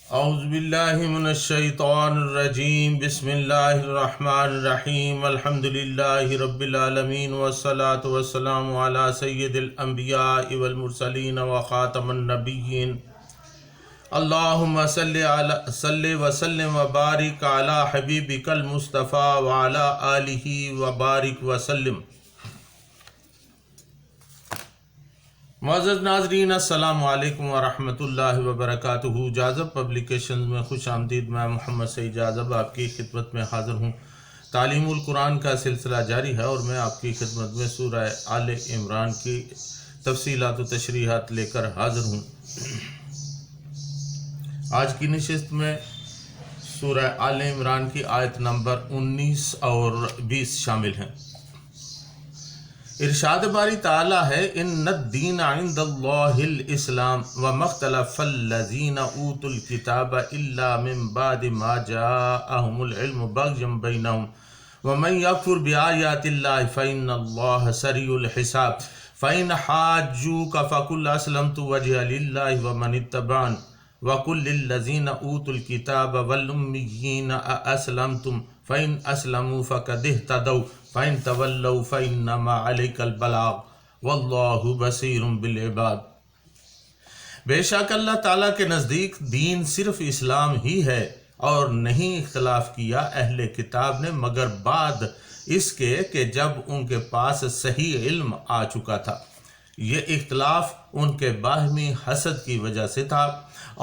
اعوذ باللہ من الشیطان الرجیم، بسم اللہ الرحمن الرحیم، الحمد للہ رب العالمین، والصلاة والسلام علی سید الانبیاء والمرسلین وخاتم النبیین۔ اللہم صلی وسلم وبارک علی حبیبک المصطفیٰ وعلی آلہ وبارک وسلم۔ معزز ناظرین، السلام علیکم ورحمۃ اللہ وبرکاتہ۔ جاذب پبلیکیشنز میں خوش آمدید۔ میں محمد سعید جاذب آپ کی خدمت میں حاضر ہوں۔ تعلیم القرآن کا سلسلہ جاری ہے اور میں آپ کی خدمت میں سورہ آل عمران کی تفصیلات و تشریحات لے کر حاضر ہوں۔ آج کی نشست میں سورہ آل عمران کی آیت نمبر 19 اور 20 شامل ہیں۔ ارشاد باری تعالیٰ ہے، ان الدین عند اللہ الاسلام وما اختلف الذین اوتوا الکتاب الا من بعد ما جاءهم العلم بغیا بینہم ومن یکفر بآیات اللہ فإن اللہ سریع الحساب فإن حاجوک فقل اسلمت وجهي للہ ومن اتبعن وقل للذین اوتوا الکتاب والأمیین أأسلمتم فإن أسلموا فقد اهتدوا فإن تولوا فإنما عليك البلاغ واللہ بصیر بالعباد۔ بے شک اللہ تعالیٰ کے نزدیک دین صرف اسلام ہی ہے، اور نہیں اختلاف کیا اہل کتاب نے مگر بعد اس کے کہ جب ان کے پاس صحیح علم آ چکا تھا۔ یہ اختلاف ان کے باہمی حسد کی وجہ سے تھا،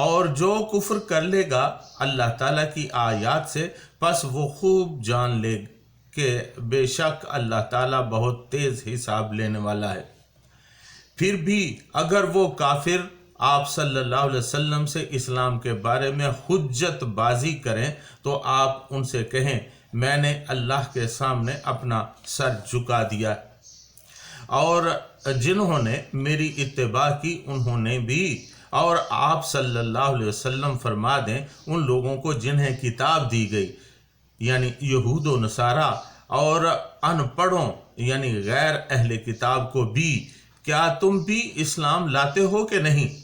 اور جو کفر کر لے گا اللہ تعالیٰ کی آیات سے پس وہ خوب جان لے کہ بے شک اللہ تعالیٰ بہت تیز حساب لینے والا ہے۔ پھر بھی اگر وہ کافر آپ صلی اللہ علیہ وسلم سے اسلام کے بارے میں حجت بازی کریں تو آپ ان سے کہیں، میں نے اللہ کے سامنے اپنا سر جھکا دیا، اور جنہوں نے میری اتباع کی انہوں نے بھی، اور آپ صلی اللہ علیہ وسلم فرما دیں ان لوگوں کو جنہیں کتاب دی گئی یعنی یہود و نصارہ، اور ان پڑھوں یعنی غیر اہل کتاب کو بھی، کیا تم بھی اسلام لاتے ہو کہ نہیں؟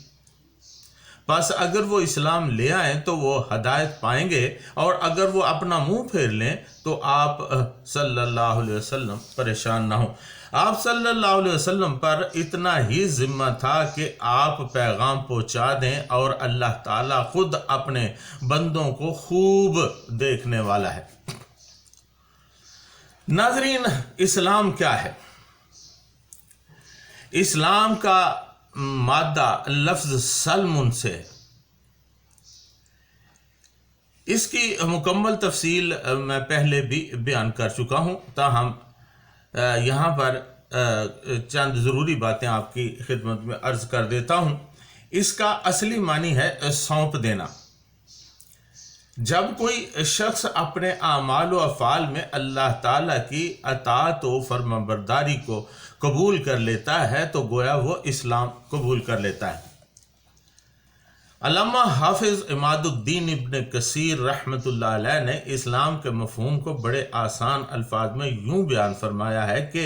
بس اگر وہ اسلام لے آئیں تو وہ ہدایت پائیں گے، اور اگر وہ اپنا منہ پھیر لیں تو آپ صلی اللہ علیہ وسلم پریشان نہ ہوں۔ آپ صلی اللہ علیہ وسلم پر اتنا ہی ذمہ تھا کہ آپ پیغام پہنچا دیں، اور اللہ تعالیٰ خود اپنے بندوں کو خوب دیکھنے والا ہے۔ ناظرین، اسلام کیا ہے؟ اسلام کا مادہ لفظ سلم سے ہے۔ اس کی مکمل تفصیل میں پہلے بھی بیان کر چکا ہوں، تاہم یہاں پر چند ضروری باتیں آپ کی خدمت میں عرض کر دیتا ہوں۔ اس کا اصلی معنی ہے سونپ دینا۔ جب کوئی شخص اپنے اعمال و افعال میں اللہ تعالیٰ کی اطاعت و فرمانبرداری کو قبول کر لیتا ہے تو گویا وہ اسلام قبول کر لیتا ہے۔ علامہ حافظ عماد الدین ابن کثیر رحمۃ اللہ علیہ نے اسلام کے مفہوم کو بڑے آسان الفاظ میں یوں بیان فرمایا ہے کہ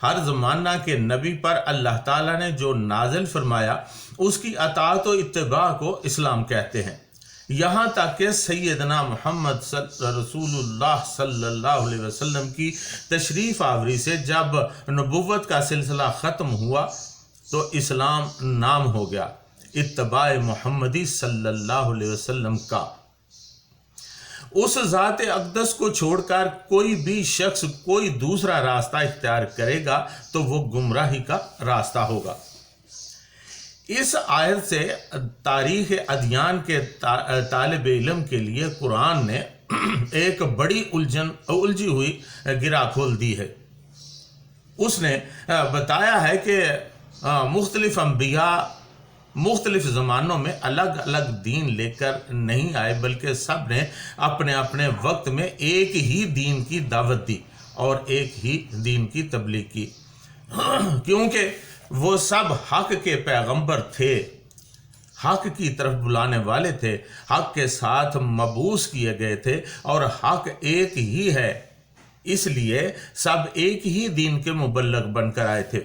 ہر زمانہ کے نبی پر اللہ تعالیٰ نے جو نازل فرمایا اس کی اطاعت و اتباع کو اسلام کہتے ہیں، یہاں تک کہ سیدنا محمد رسول اللہ صلی اللہ علیہ وسلم کی تشریف آوری سے جب نبوت کا سلسلہ ختم ہوا تو اسلام نام ہو گیا اتباع محمدی صلی اللہ علیہ وسلم کا۔ اس ذات اقدس کو چھوڑ کر کوئی بھی شخص کوئی دوسرا راستہ اختیار کرے گا تو وہ گمراہی کا راستہ ہوگا۔ اس آیت سے تاریخ ادیان کے طالب علم کے لیے قرآن نے ایک بڑی الجھی ہوئی گرہ کھول دی ہے۔ اس نے بتایا ہے کہ مختلف انبیاء مختلف زمانوں میں الگ الگ دین لے کر نہیں آئے، بلکہ سب نے اپنے اپنے وقت میں ایک ہی دین کی دعوت دی اور ایک ہی دین کی تبلیغ کی، کیونکہ وہ سب حق کے پیغمبر تھے، حق کی طرف بلانے والے تھے، حق کے ساتھ مبعوث کیے گئے تھے، اور حق ایک ہی ہے، اس لیے سب ایک ہی دین کے مبلغ بن کر آئے تھے۔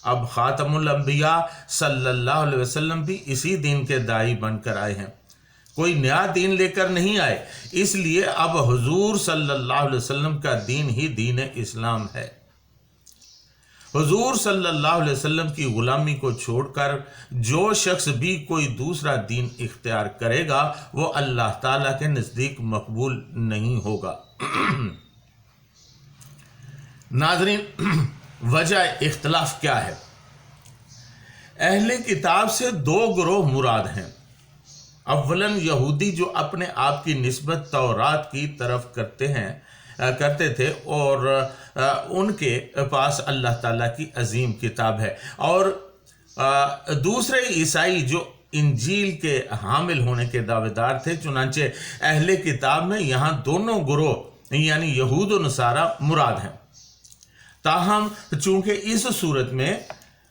اب خاتم الانبیاء صلی اللہ علیہ وسلم بھی اسی دین کے داعی بن کر آئے ہیں۔ کوئی نیا دین لے کر نہیں آئے، اس لیے اب حضور صلی اللہ علیہ وسلم کا دین ہی دین اسلام ہے۔ حضور صلی اللہ علیہ وسلم کی غلامی کو چھوڑ کر جو شخص بھی کوئی دوسرا دین اختیار کرے گا وہ اللہ تعالیٰ کے نزدیک مقبول نہیں ہوگا۔ ناظرین، وجہ اختلاف کیا ہے؟ اہل کتاب سے دو گروہ مراد ہیں۔ اولاً یہودی جو اپنے آپ کی نسبت تورات کی طرف کرتے تھے اور ان کے پاس اللہ تعالیٰ کی عظیم کتاب ہے، اور دوسرے عیسائی جو انجیل کے حامل ہونے کے دعوے دار تھے۔ چنانچہ اہل کتاب میں یہاں دونوں گروہ یعنی یہود و نصارہ مراد ہیں۔ تاہم چونکہ اس صورت میں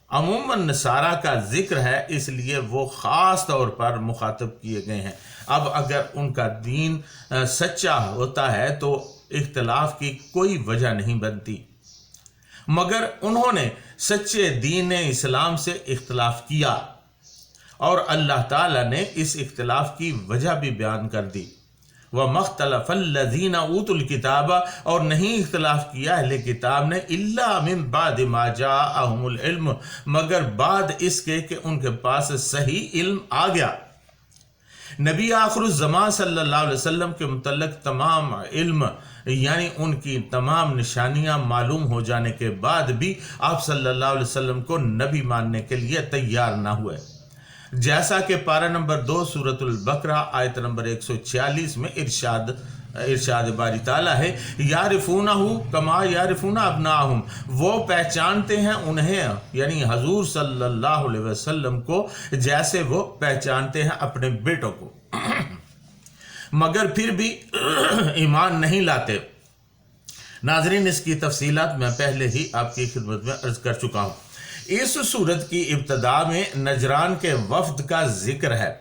عموماً نصارہ کا ذکر ہے، اس لیے وہ خاص طور پر مخاطب کیے گئے ہیں۔ اب اگر ان کا دین سچا ہوتا ہے تو اختلاف کی کوئی وجہ نہیں بنتی، مگر انہوں نے سچے دین اسلام سے اختلاف کیا اور اللہ تعالیٰ نے اس اختلاف کی وجہ بھی بیان کر دی۔ وَمَا اخْتَلَفَ الَّذِينَ أُوتُوا الْكِتَابَ، اور نہیں اختلاف کیا اہل کتاب نے إِلَّا مِن بَعْدِ مَا جَاءَهُمُ الْعِلْمُ، مگر بعد اس کے کہ ان کے پاس صحیح علم آ گیا۔ نبی آخر الزمان صلی اللہ علیہ وسلم کے متعلق تمام علم یعنی ان کی تمام نشانیاں معلوم ہو جانے کے بعد بھی آپ صلی اللہ علیہ وسلم کو نبی ماننے کے لیے تیار نہ ہوئے، جیسا کہ پارہ نمبر 2 سورۃ البقرہ آیت نمبر 146 میں ارشاد باری تعالیٰ ہے، یعرفونہ کما یعرفون ابناہم، وہ پہچانتے ہیں انہیں یعنی حضور صلی اللہ علیہ وسلم کو جیسے وہ پہچانتے ہیں اپنے بیٹوں کو، مگر پھر بھی ایمان نہیں لاتے۔ ناظرین، اس کی تفصیلات میں پہلے ہی آپ کی خدمت میں عرض کر چکا ہوں۔ اس سورت کی ابتدا میں نجران کے وفد کا ذکر ہے۔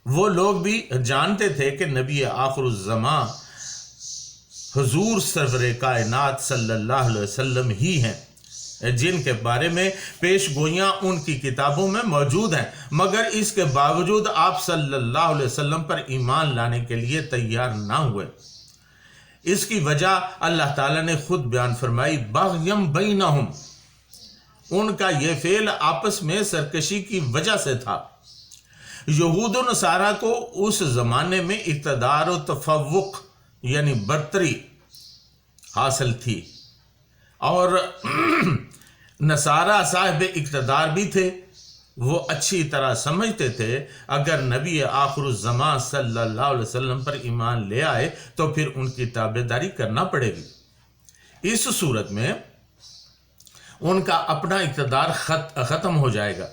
وہ لوگ بھی جانتے تھے کہ نبی آخر الزمان حضور سرور کائنات صلی اللہ علیہ وسلم ہی ہیں، جن کے بارے میں پیش گوئیاں ان کی کتابوں میں موجود ہیں، مگر اس کے باوجود آپ صلی اللہ علیہ وسلم پر ایمان لانے کے لیے تیار نہ ہوئے۔ اس کی وجہ اللہ تعالیٰ نے خود بیان فرمائی، بغیم بینہم، ان کا یہ فعل آپس میں سرکشی کی وجہ سے تھا۔ یہود و نصارہ کو اس زمانے میں اقتدار و تفوق یعنی برتری حاصل تھی، اور نصارہ صاحب اقتدار بھی تھے۔ وہ اچھی طرح سمجھتے تھے اگر نبی آخر الزمان صلی اللہ علیہ وسلم پر ایمان لے آئے تو پھر ان کی تابعداری کرنا پڑے گی۔ اس صورت میں ان کا اپنا اقتدار ختم ہو جائے گا۔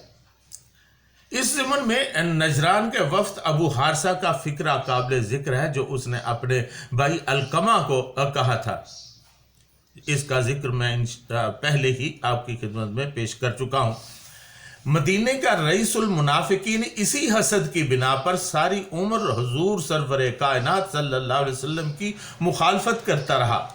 اس ضمن میں نجران کے وفد ابو حارثہ کا فکرہ قابل ذکر ہے، جو اس نے اپنے بھائی علقمہ کو کہا تھا۔ اس کا ذکر میں پہلے ہی آپ کی خدمت میں پیش کر چکا ہوں۔ مدینے کا رئیس المنافقین اسی حسد کی بنا پر ساری عمر حضور سرور کائنات صلی اللہ علیہ وسلم کی مخالفت کرتا رہا۔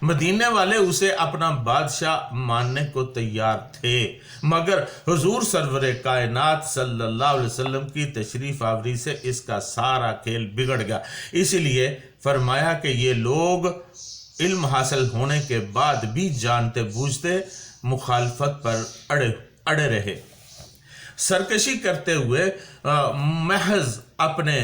مدینے والے اسے اپنا بادشاہ ماننے کو تیار تھے، مگر حضور سرور کائنات صلی اللہ علیہ وسلم کی تشریف آوری سے اس کا سارا کھیل بگڑ گیا۔ اسی لیے فرمایا کہ یہ لوگ علم حاصل ہونے کے بعد بھی جانتے بوجھتے مخالفت پر اڑے رہے، سرکشی کرتے ہوئے محض اپنے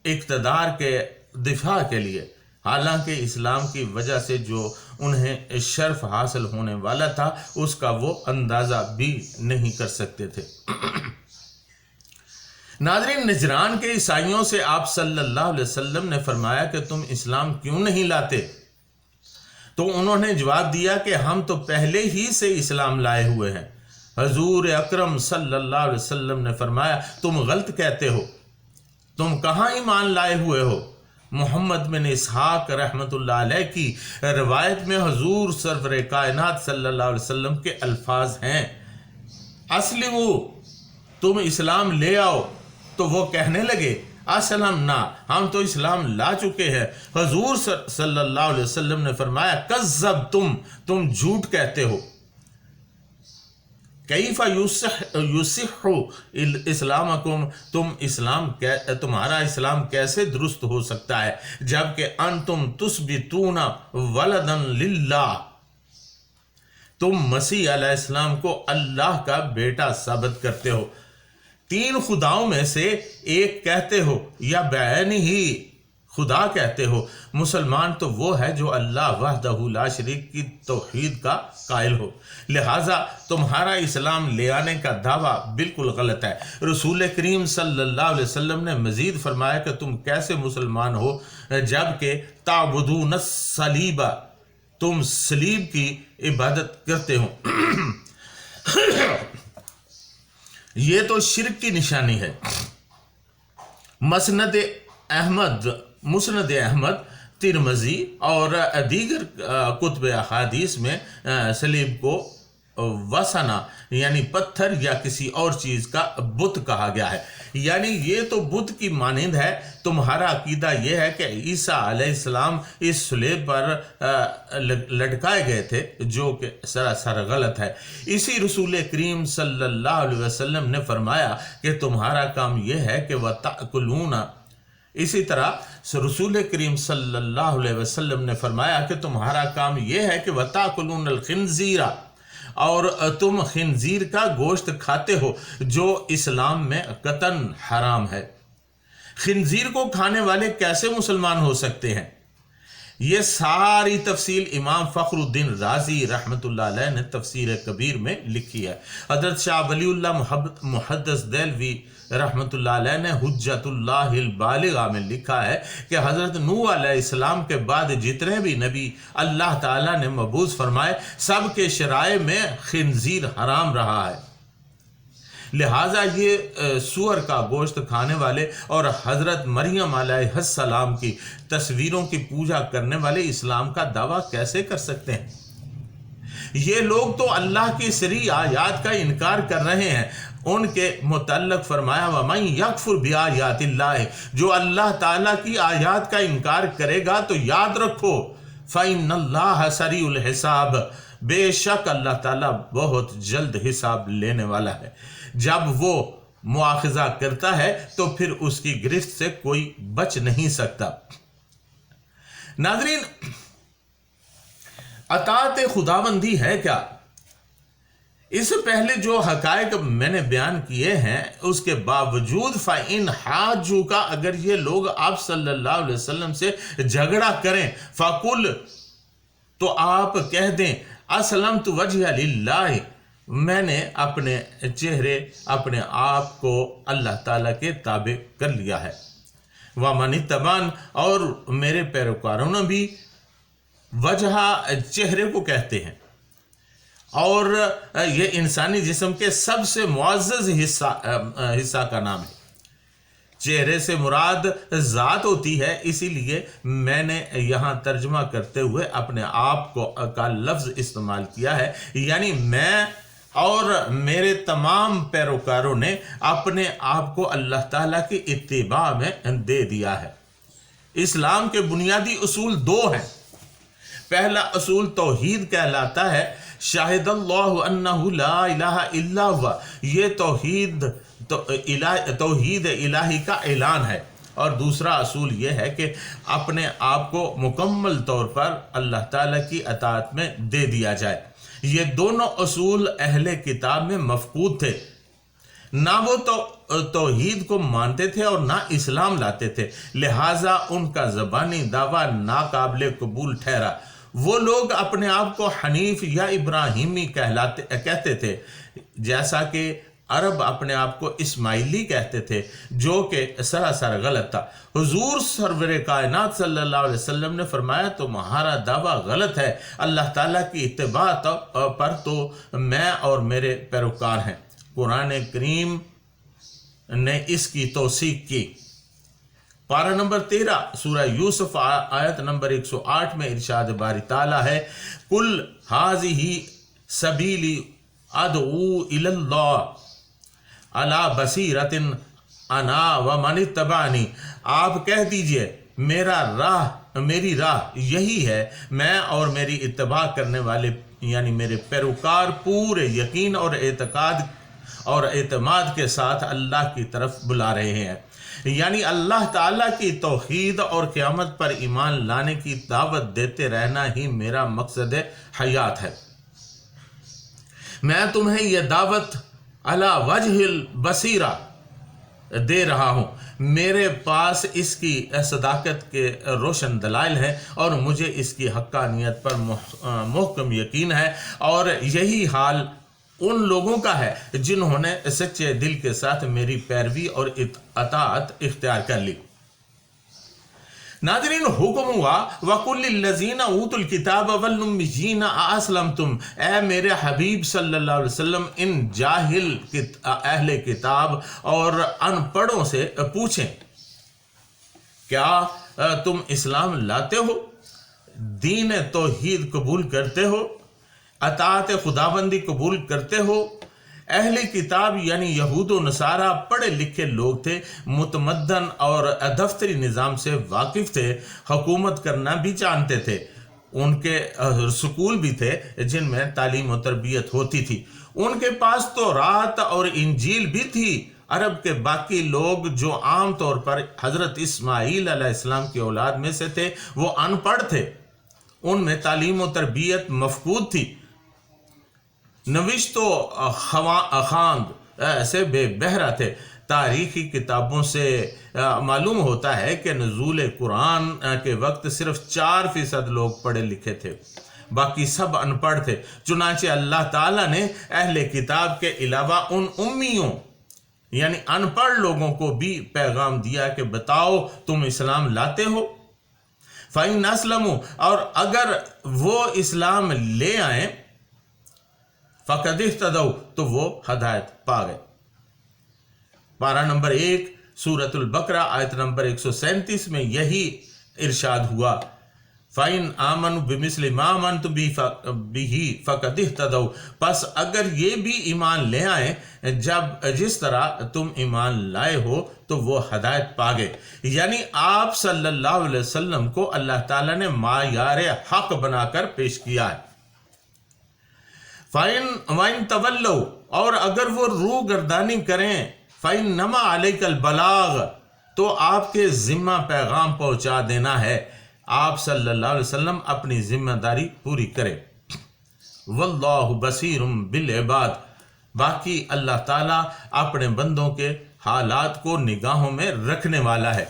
اقتدار کے دفاع کے لیے، حالانکہ اسلام کی وجہ سے جو انہیں شرف حاصل ہونے والا تھا اس کا وہ اندازہ بھی نہیں کر سکتے تھے۔ ناظرین، نجران کے عیسائیوں سے آپ صلی اللہ علیہ وسلم نے فرمایا کہ تم اسلام کیوں نہیں لاتے؟ تو انہوں نے جواب دیا کہ ہم تو پہلے ہی سے اسلام لائے ہوئے ہیں۔ حضور اکرم صلی اللہ علیہ وسلم نے فرمایا، تم غلط کہتے ہو، تم کہاں ایمان لائے ہوئے ہو؟ محمد بن اسحاق رحمۃ اللہ علیہ کی روایت میں حضور سرور کائنات صلی اللہ علیہ وسلم کے الفاظ ہیں، اسلمو، تم اسلام لے آؤ۔ تو وہ کہنے لگے، اسلمنا، ہم تو اسلام لا چکے ہیں۔ حضور صلی اللہ علیہ وسلم نے فرمایا، کذب، تم جھوٹ کہتے ہو۔ کیف یصح اسلامکم، تمہارا اسلام کیسے درست ہو سکتا ہے جبکہ انتم تثبتون ولدا للہ، تم مسیح علیہ السلام کو اللہ کا بیٹا ثابت کرتے ہو، تین خداؤں میں سے ایک کہتے ہو یا بعین ہی خدا کہتے ہو۔ مسلمان تو وہ ہے جو اللہ وحدہ لا شریک کی توحید کا قائل ہو، لہٰذا تمہارا اسلام لے آنے کا دعویٰ بالکل غلط ہے۔ رسول کریم صلی اللہ علیہ وسلم نے مزید فرمایا کہ تم کیسے مسلمان ہو جبکہ تعبدون الصلیب، تم صلیب کی عبادت کرتے ہو۔ یہ تو شرک کی نشانی ہے۔ مسند احمد، ترمذی اور دیگر کتب احادیث میں صلیب کو وثنا یعنی پتھر یا کسی اور چیز کا بت کہا گیا ہے، یعنی یہ تو بت کی مانند ہے۔ تمہارا عقیدہ یہ ہے کہ عیسیٰ علیہ السلام اس صلیب پر لٹکائے گئے تھے، جو کہ سراسر غلط ہے۔ اسی رسول کریم صلی اللہ علیہ وسلم نے فرمایا کہ تمہارا کام یہ ہے کہ وَتَأْكُلُونَ، اسی طرح رسول کریم صلی اللہ علیہ وسلم نے فرمایا کہ تمہارا کام یہ ہے کہ وَتَأْكُلُونَ الْخِنْزِيرَ، اور تم خنزیر کا گوشت کھاتے ہو جو اسلام میں قطعاً حرام ہے۔ خنزیر کو کھانے والے کیسے مسلمان ہو سکتے ہیں؟ یہ ساری تفصیل امام فخر الدین رازی رحمۃ اللہ علیہ نے تفسیر کبیر میں لکھی ہے۔ حضرت شاہ ولی اللہ محدث دہلوی رحمۃ اللہ علیہ نے حجت اللہ البالغہ میں لکھا ہے کہ حضرت نوح علیہ السلام کے بعد جتنے بھی نبی اللہ تعالیٰ نے مبعوث فرمائے سب کے شرائع میں خنزیر حرام رہا ہے، لہٰذا یہ سور کا گوشت کھانے والے اور حضرت مریم علیہ السلام کی تصویروں کی پوجا کرنے والے اسلام کا دعویٰ کیسے کر سکتے ہیں؟ یہ لوگ تو اللہ کی صریح آیات کا انکار کر رہے ہیں۔ ان کے متعلق فرمایا وَمَن يَكْفُرْ بِآيَاتِ اللَّهِ، جو اللہ تعالیٰ کی آیات کا انکار کرے گا تو یاد رکھو فَإِنَّ اللَّهَ سَرِيعُ الْحِسَابِ، بے شک اللہ تعالیٰ بہت جلد حساب لینے والا ہے۔ جب وہ مواخذہ کرتا ہے تو پھر اس کی گرفت سے کوئی بچ نہیں سکتا۔ ناظرین، اطاعت خداوندی ہے کیا؟ اس سے پہلے جو حقائق میں نے بیان کیے ہیں اس کے باوجود فَإِنْ حَاجُّوكَ، اگر یہ لوگ آپ صلی اللہ علیہ وسلم سے جھگڑا کریں فَقُلْ، تو آپ کہہ دیں أَسْلَمْتُ وَجْهِيَ لِلَّهِ، میں نے اپنے چہرے اپنے آپ کو اللہ تعالیٰ کے تابع کر لیا ہے۔ وَمَنِ اتَّبَعَنِ، اور میرے پیروکاروں نے بھی، وجہ چہرے کو کہتے ہیں، اور یہ انسانی جسم کے سب سے معزز حصہ کا نام ہے۔ چہرے سے مراد ذات ہوتی ہے، اسی لیے میں نے یہاں ترجمہ کرتے ہوئے اپنے آپ کو کا لفظ استعمال کیا ہے، یعنی میں اور میرے تمام پیروکاروں نے اپنے آپ کو اللہ تعالیٰ کی اتباع میں دے دیا ہے۔ اسلام کے بنیادی اصول دو ہیں۔ پہلا اصول توحید کہلاتا ہے، شاہد اللہ انہ لا الہ الا ہوا، یہ توحید الہی کا اعلان ہے۔ اور دوسرا اصول یہ ہے کہ اپنے آپ کو مکمل طور پر اللہ تعالیٰ کی اطاعت میں دے دیا جائے۔ یہ دونوں اصول اہل کتاب میں مفقود تھے، نہ وہ توحید کو مانتے تھے اور نہ اسلام لاتے تھے، لہٰذا ان کا زبانی دعویٰ ناقابل قبول ٹھہرا۔ وہ لوگ اپنے آپ کو حنیف یا ابراہیمی کہتے تھے، جیسا کہ عرب اپنے آپ کو اسماعیلی کہتے تھے، جو کہ سراسر غلط تھا۔ حضور سرور کائنات صلی اللہ علیہ وسلم نے فرمایا تمہارا دعویٰ غلط ہے، اللہ تعالیٰ کی اتباع پر تو میں اور میرے پیروکار ہیں۔ قرآن کریم نے اس کی توثیق کی۔ پارہ نمبر 13 سورہ یوسف آیت نمبر 108 میں ارشاد باری تعالیٰ ہے، قُلْ هَٰذِهِ سَبِيلِي أَدْعُو إِلَى اللَّهِ عَلَىٰ بَصِيرَةٍ أَنَا وَمَنِ اتَّبَعَنِي، آپ کہہ دیجئے میری راہ یہی ہے، میں اور میری اتباع کرنے والے یعنی میرے پیروکار پورے یقین اور اعتماد کے ساتھ اللہ کی طرف بلا رہے ہیں، یعنی اللہ تعالیٰ کی توحید اور قیامت پر ایمان لانے کی دعوت دیتے رہنا ہی میرا مقصد حیات ہے۔ میں تمہیں یہ دعوت علی وجہ البصیرہ دے رہا ہوں، میرے پاس اس کی صداقت کے روشن دلائل ہیں اور مجھے اس کی حقانیت پر محکم یقین ہے، اور یہی حال ان لوگوں کا ہے جنہوں نے سچے دل کے ساتھ میری پیروی اور اطاعت اختیار کر لی۔ ناظرین، حکم ہوا وَقُلِ الَّذِينَ أُوتُوا الْكِتَابَ وَالْأُمِّيِّينَ أَأَسْلَمْتُمْ، اے میرے حبیب صلی اللہ علیہ وسلم ان جاہل اہل کتاب اور ان پڑھوں سے پوچھیں، کیا تم اسلام لاتے ہو، دین توحید قبول کرتے ہو، اطاعت خداوندی قبول کرتے ہو؟ اہل کتاب یعنی یہود و نصارہ پڑھے لکھے لوگ تھے، متمدن اور دفتری نظام سے واقف تھے، حکومت کرنا بھی جانتے تھے، ان کے سکول بھی تھے جن میں تعلیم و تربیت ہوتی تھی، ان کے پاس تورات اور انجیل بھی تھی۔ عرب کے باقی لوگ جو عام طور پر حضرت اسماعیل علیہ السلام کی اولاد میں سے تھے وہ ان پڑھ تھے، ان میں تعلیم و تربیت مفقود تھی، نوشت و خواند سے بے بہرہ تھے۔ تاریخی کتابوں سے معلوم ہوتا ہے کہ نزول قرآن کے وقت صرف 4% لوگ پڑھے لکھے تھے، باقی سب ان پڑھ تھے۔ چنانچہ اللہ تعالیٰ نے اہل کتاب کے علاوہ ان امیوں یعنی ان پڑھ لوگوں کو بھی پیغام دیا کہ بتاؤ تم اسلام لاتے ہو؟ فَإِنْ أَسْلَمُوا، اور اگر وہ اسلام لے آئیں، فَقَدِ اهْتَدَوْا، تو وہ ہدایت پا گئے۔ پارہ نمبر 1 سورۃ البقرہ آیت نمبر 137 میں یہی ارشاد ہوا، فَإِنْ آمَنُوا بِمِثْلِ مَا آمَنْتُم بِهِ فَقَدِ اهْتَدَوْا، پس اگر یہ بھی ایمان لے آئیں جس طرح تم ایمان لائے ہو تو وہ ہدایت پا گئے، یعنی آپ صلی اللہ علیہ وسلم کو اللہ تعالیٰ نے معیار حق بنا کر پیش کیا ہے۔ وَإِن تَوَلَّوْا، اور اگر وہ روح گردانی کریں، فَإِنَّمَا عَلَيْكَ الْبَلَاغُ، تو آپ کے ذمہ پیغام پہنچا دینا ہے، آپ صلی اللہ علیہ وسلم اپنی ذمہ داری پوری کرے۔ وَاللَّهُ بَصِيرٌ بِالْعِبَادِ، باقی اللہ تعالیٰ اپنے بندوں کے حالات کو نگاہوں میں رکھنے والا ہے،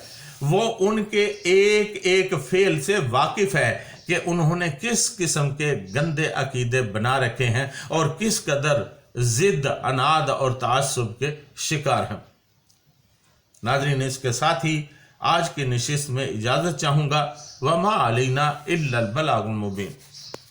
وہ ان کے ایک ایک فعل سے واقف ہے کہ انہوں نے کس قسم کے گندے عقیدے بنا رکھے ہیں اور کس قدر ضد، عناد اور تعصب کے شکار ہیں۔ ناظرین، اس کے ساتھ ہی آج کی نشست میں اجازت چاہوں گا۔ وَمَا عَلَيْنَا إِلَّا الْبَلَاغُ الْمُبِينُ۔